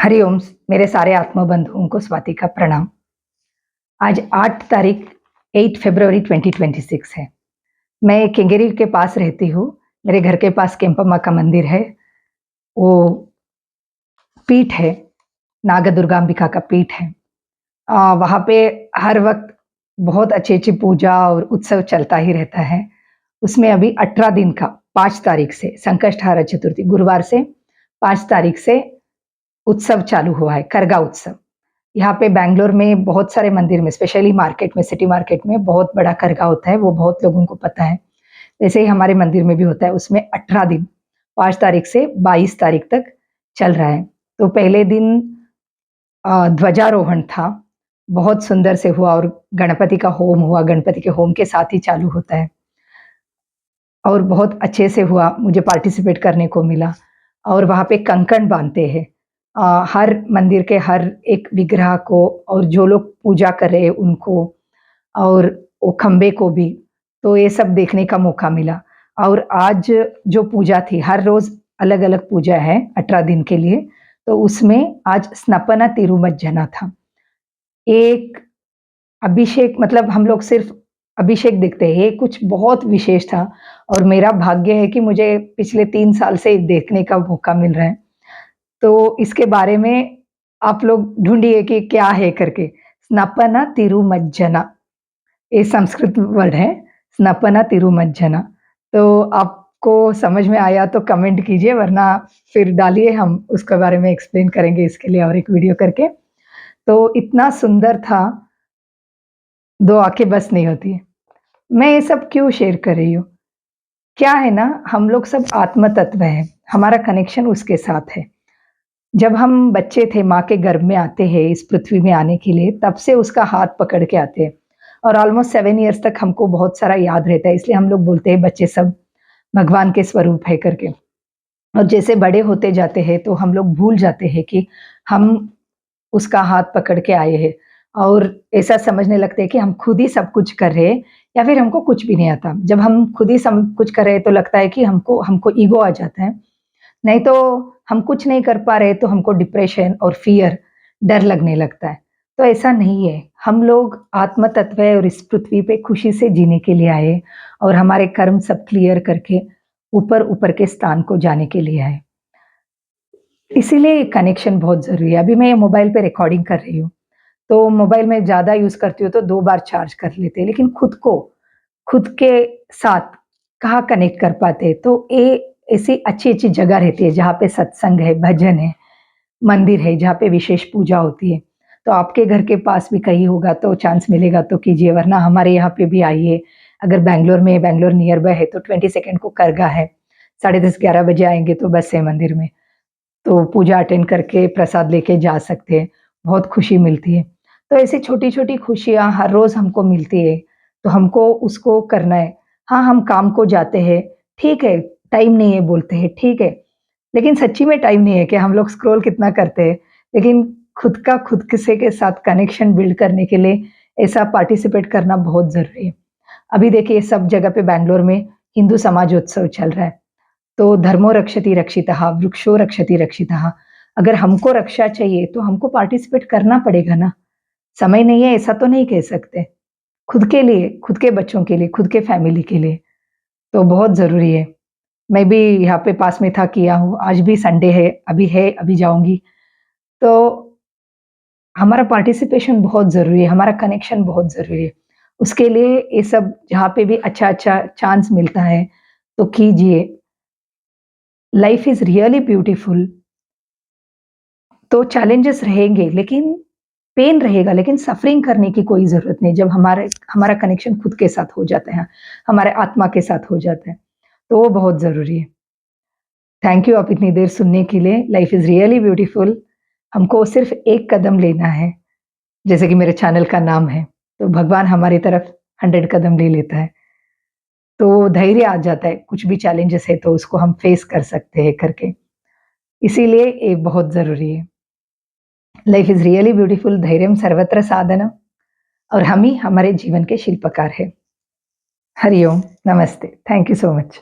हरिओम, मेरे सारे आत्मा बंधुओं को स्वाति का प्रणाम। आज 8 तारीख 8 फरवरी 2026 है। मैं केंगेरी के पास रहती हूँ। मेरे घर के पास केम्पम्मा का मंदिर है। वो पीठ है, नाग दुर्गांबिका का पीठ है। वहाँ पे हर वक़्त बहुत अच्छी-अच्छी पूजा और उत्सव चलता ही रहता है। उसमें अभी 18 दिन का 5 तारीख से संकष्टहार चतुर्थी गुरुवार से 5 तारीख से उत्सव चालू हुआ है, करगा उत्सव। यहाँ पे बैंगलोर में बहुत सारे मंदिर में स्पेशली मार्केट में, सिटी मार्केट में बहुत बड़ा करगा होता है, वो बहुत लोगों को पता है। वैसे ही हमारे मंदिर में भी होता है, उसमें 18 दिन 5 तारीख से 22 तारीख तक चल रहा है। तो पहले दिन ध्वजारोहण था, बहुत सुंदर से हुआ और गणपति का होम हुआ, गणपति के होम के साथ ही चालू होता है और बहुत अच्छे से हुआ, मुझे पार्टिसिपेट करने को मिला और वहाँ पे कंकण बाँधते हैं। हर मंदिर के हर एक विग्रह को और जो लोग पूजा कर रहे हैं उनको और वो खंबे को भी, तो ये सब देखने का मौका मिला। और आज जो पूजा थी, हर रोज़ अलग-अलग पूजा है 18 दिन के लिए, तो उसमें आज स्नपना तिरुमज्जन था। एक अभिषेक मतलब हम लोग सिर्फ़ अभिषेक देखते हैं, ये कुछ बहुत विशेष था और मेरा भाग्य है कि मुझे पिछले 3 साल से देखने का मौका मिल रहा है। तो इसके बारे में आप लोग ढूँढिए कि क्या है करके। स्नपना तिरुमज्जन ये संस्कृत वर्ड है, स्नपना तिरुमज्जन। तो आपको समझ में आया तो कमेंट कीजिए वरना फिर डालिए, हम उसके बारे में एक्सप्लेन करेंगे इसके लिए और एक वीडियो करके। तो इतना सुंदर था, 2 आँखें बस नहीं होती। मैं ये सब क्यों शेयर कर रही हूँ? क्या है ना, हम लोग सब आत्म तत्व हैं, हमारा कनेक्शन उसके साथ है। जब हम बच्चे थे, माँ के गर्भ में आते हैं इस पृथ्वी में आने के लिए, तब से उसका हाथ पकड़ के आते हैं और ऑलमोस्ट 7 इयर्स तक हमको बहुत सारा याद रहता है, इसलिए हम लोग बोलते हैं बच्चे सब भगवान के स्वरूप है करके। और जैसे बड़े होते जाते हैं, तो हम लोग भूल जाते हैं कि हम उसका हाथ पकड़ के आए हैं और ऐसा समझने लगते हैं कि हम खुद ही सब कुछ कर रहे हैं या फिर हमको कुछ भी नहीं आता। जब हम खुद ही सब कुछ कर रहे हैं, तो लगता है कि हमको हमको ईगो आ जाता है। नहीं तो हम कुछ नहीं कर पा रहे तो हमको डिप्रेशन और फ़ियर, डर लगने लगता है। तो ऐसा नहीं है, हम लोग आत्म तत्व है और इस पृथ्वी पे खुशी से जीने के लिए आए और हमारे कर्म सब क्लियर करके ऊपर-ऊपर के स्थान को जाने के लिए आए। इसीलिए कनेक्शन बहुत ज़रूरी है। अभी मैं मोबाइल पे रिकॉर्डिंग कर रही हूँ, तो मोबाइल में ज़्यादा यूज़ करती हूँ तो 2 बार चार्ज कर लेते हैं, लेकिन खुद के साथ कहाँ कनेक्ट कर पाते। तो ये ऐसी अच्छी-अच्छी जगह रहती है जहाँ पे सत्संग है, भजन है, मंदिर है जहाँ पे विशेष पूजा होती है। तो आपके घर के पास भी कहीं होगा तो चांस मिलेगा तो कीजिए, वरना हमारे यहाँ पे भी आइए। अगर बैंगलोर नियर बाय है तो 22 को करगा है, साढ़े 10-11 बजे आएँगे तो बस है मंदिर में। तो पूजा अटेंड करके प्रसाद लेके जा सकते हैं, बहुत खुशी मिलती है। तो ऐसी छोटी-छोटी खुशियाँ हर रोज़ हमको मिलती है, तो हमको उसको करना है। हाँ, हम काम को जाते हैं, ठीक है, टाइम नहीं है बोलते हैं, ठीक है, लेकिन सच्ची में टाइम नहीं है कि हम लोग स्क्रॉल कितना करते हैं, लेकिन खुद किसी के साथ कनेक्शन बिल्ड करने के लिए ऐसा पार्टिसिपेट करना बहुत ज़रूरी है। अभी देखिए सब जगह पे बैंगलोर में हिंदू समाजोत्सव चल रहा है। तो धर्मो रक्षति रक्षितः, वृक्षो रक्षति रक्षितः। अगर हमको रक्षा चाहिए, तो हमको पार्टिसिपेट करना पड़ेगा ना। समय नहीं है ऐसा तो नहीं कह सकते। खुद के लिए, खुद के बच्चों के लिए, खुद के फैमिली के लिए, तो बहुत ज़रूरी है। मैं भी यहाँ पे पास में था, किया हूँ। आज भी संडे है, अभी जाऊँगी। तो हमारा पार्टिसिपेशन बहुत ज़रूरी है, हमारा कनेक्शन बहुत ज़रूरी है। उसके लिए ये सब जहाँ पे भी अच्छा-अच्छा चांस मिलता है, तो कीजिए। Life is really beautiful. तो चैलेंजेस रहेंगे, लेकिन पेन रहेगा, लेकिन सफरिंग करने की कोई ज़रूरत नहीं, जब हमारा कनेक्शन खुद के साथ हो जाता है, हमारे आत्मा के साथ हो जाता है, तो वो बहुत ज़रूरी है। थैंक यू आप इतनी देर सुनने के लिए। Life is really beautiful. हमको सिर्फ़ एक कदम लेना है, जैसे कि मेरे चैनल का नाम है, तो भगवान हमारी तरफ 100 कदम ले लेता है। तो धैर्य आ जाता है, कुछ भी चैलेंजेस है तो उसको हम फेस कर सकते हैं करके। इसीलिए ये बहुत ज़रूरी है। लाइफ इज़ रियली ब्यूटीफुल, धैर्यं सर्वत्र साधनम और हम ही हमारे जीवन के शिल्पकार हैं। हरि ओम, नमस्ते, थैंक यू सो मच।